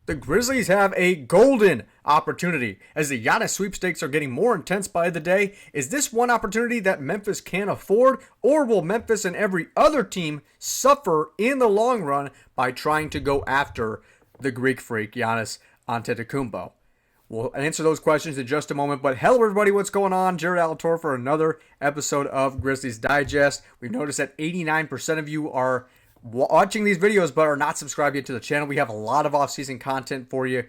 The Grizzlies have a golden opportunity as the Giannis sweepstakes are getting more intense by the day. Is this one opportunity that Memphis can afford, or will Memphis and every other team suffer in the long run by trying to go after the Greek freak Giannis Antetokounmpo? We'll answer those questions in just a moment, but hello everybody, what's going on? Jared Alator for another episode of Grizzlies Digest. We've noticed that 89% of you are watching these videos but are not subscribed yet to the channel. We have a lot of off-season content for you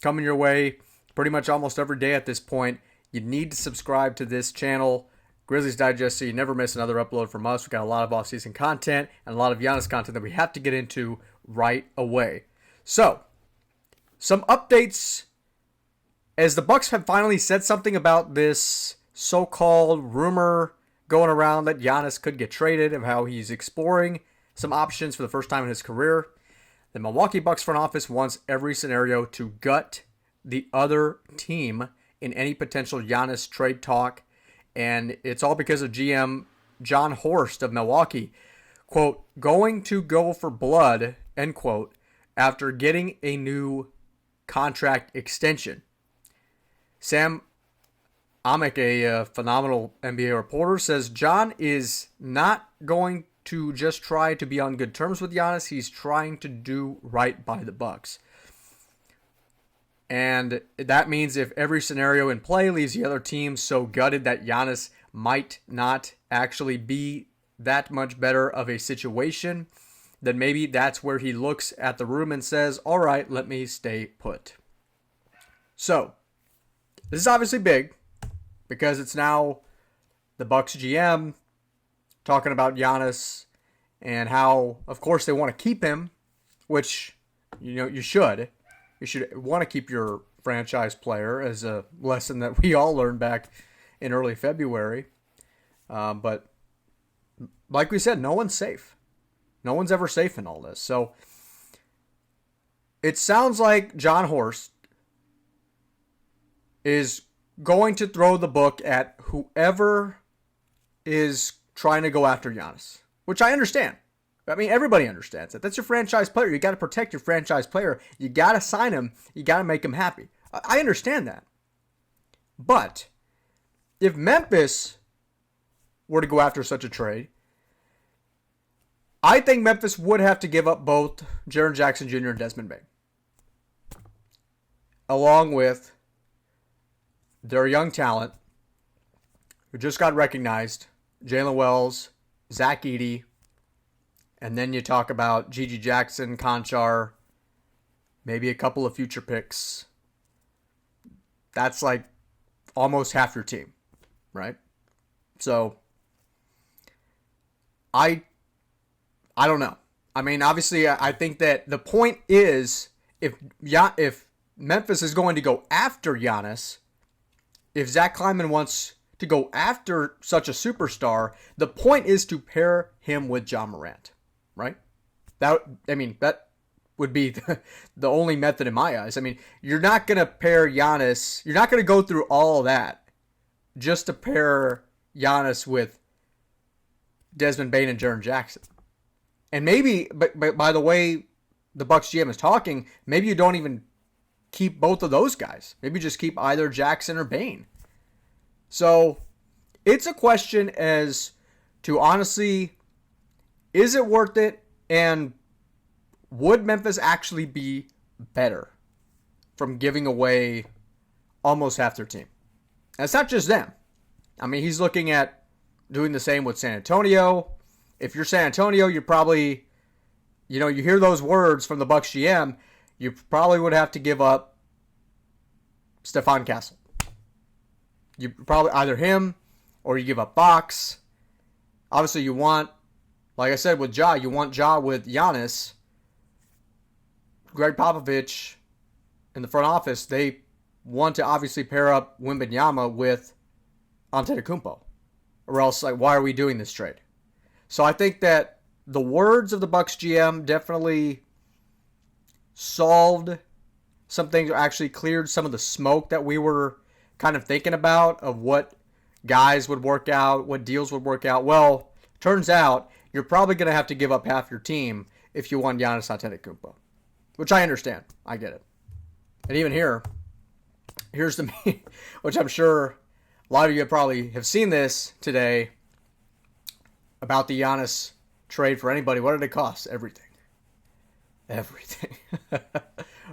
coming your way pretty much almost every day at this point. You need to subscribe to this channel, Grizzlies Digest, so you never miss another upload from us. We've got a lot of off-season content and a lot of Giannis content that we have to get into right away. So, some updates as the Bucks have finally said something about this so-called rumor going around that Giannis could get traded, of how he's exploring some options for the first time in his career. The Milwaukee Bucks front office wants every scenario to gut the other team in any potential Giannis trade talk, and it's all because of GM John Horst of Milwaukee, quote, going to go for blood, end quote, after getting a new contract extension. Sam Amick, a phenomenal NBA reporter, says John is not going to just try to be on good terms with Giannis. He's trying to do right by the Bucks. And that means if every scenario in play leaves the other team so gutted that Giannis might not actually be that much better of a situation, then maybe that's where he looks at the room and says, all right, let me stay put. So, this is obviously big because it's now the Bucks GM talking about Giannis and how, of course, they want to keep him, which, you should. You should want to keep your franchise player, as a lesson that we all learned back in early February. But like we said, no one's safe. No one's ever safe in all this. So it sounds like John Horst is going to throw the book at whoever is trying to go after Giannis, which I understand. I mean, everybody understands that. That's your franchise player. You got to protect your franchise player. You got to sign him. You got to make him happy. I understand that. But if Memphis were to go after such a trade, I think Memphis would have to give up both Jaren Jackson Jr. and Desmond Bane, along with their young talent who just got recognized, Jaylen Wells, Zach Edey, and then you talk about Gigi Jackson, Conchar, maybe a couple of future picks. That's like almost half your team, right? So I don't know. I mean, obviously, I think that the point is if Memphis is going to go after Giannis, if Zach Kleiman wants to go after such a superstar, the point is to pair him with Ja Morant, right? That would be the only method in my eyes. I mean, you're not going to pair Giannis. You're not going to go through all of that just to pair Giannis with Desmond Bane and Jaren Jackson. And maybe, but by the way the Bucks GM is talking, maybe you don't even keep both of those guys. Maybe just keep either Jackson or Bane. So it's a question as to, honestly, is it worth it? And would Memphis actually be better from giving away almost half their team? And it's not just them. I mean, he's looking at doing the same with San Antonio. If you're San Antonio, you're probably, you hear those words from the Bucks GM, you probably would have to give up Stephon Castle. You probably either him or you give up Fox. Obviously, you want, like I said with Ja, you want Ja with Giannis. Greg Popovich in the front office, they want to obviously pair up Wembanyama with Antetokounmpo. Or else, like, why are we doing this trade? So I think that the words of the Bucks GM definitely solved some things, or actually cleared some of the smoke that we were kind of thinking about of what guys would work out, what deals would work out. Well, turns out you're probably going to have to give up half your team if you want Giannis Antetokounmpo, which I understand. I get it. And even here's the me, which I'm sure a lot of you probably have seen this today about the Giannis trade for anybody. What did it cost? Everything. Everything.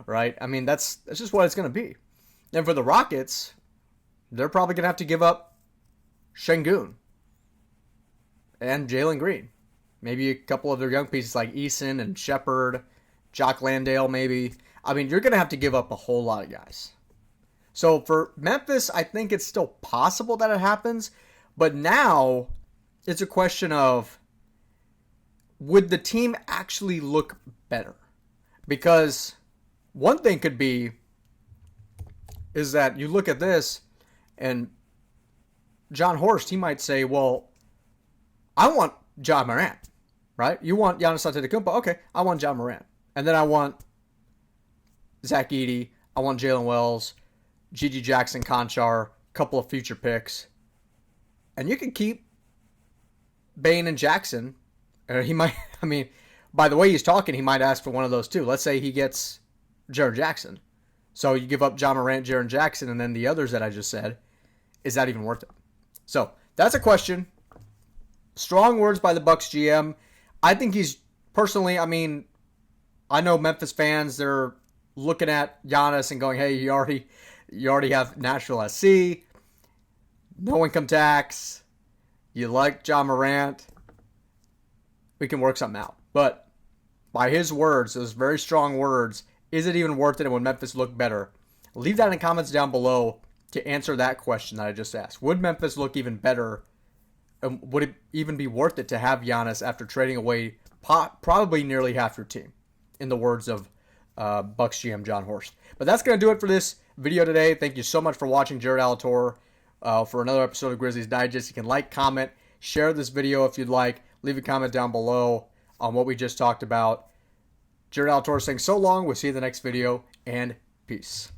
Right? I mean, that's just what it's going to be. And for the Rockets, they're probably going to have to give up Şengün and Jalen Green. Maybe a couple of their young pieces like Eason and Shepherd, Jock Landale maybe. I mean, you're going to have to give up a whole lot of guys. So for Memphis, I think it's still possible that it happens. But now it's a question of, would the team actually look better? Because one thing could be is that you look at this and John Horst, he might say, well, I want Ja Morant, right? You want Giannis Antetokounmpo? Okay, I want Ja Morant. And then I want Zach Edey. I want Jaylen Wells, Gigi Jackson, Conchar, a couple of future picks. And you can keep Bane and Jackson. He might, I mean, by the way he's talking, he might ask for one of those too. Let's say he gets Jaren Jackson. So you give up Ja Morant, Jaren Jackson, and then the others that I just said. Is that even worth it? So that's a question. Strong words by the Bucks GM. I think he's personally, I mean, I know Memphis fans, they're looking at Giannis and going, hey, you already have Nashville SC, no income tax, you like Ja Morant, we can work something out. But by his words, those very strong words, is it even worth it, and would Memphis look better? Leave that in the comments down below to answer that question that I just asked. Would Memphis look even better? Would it even be worth it to have Giannis after trading away probably nearly half your team? In the words of Bucks GM John Horst. But that's going to do it for this video today. Thank you so much for watching. Jared Alator for another episode of Grizzlies Digest. You can like, comment, share this video if you'd like. Leave a comment down below on what we just talked about. Jared Alator saying so long. We'll see you in the next video, and peace.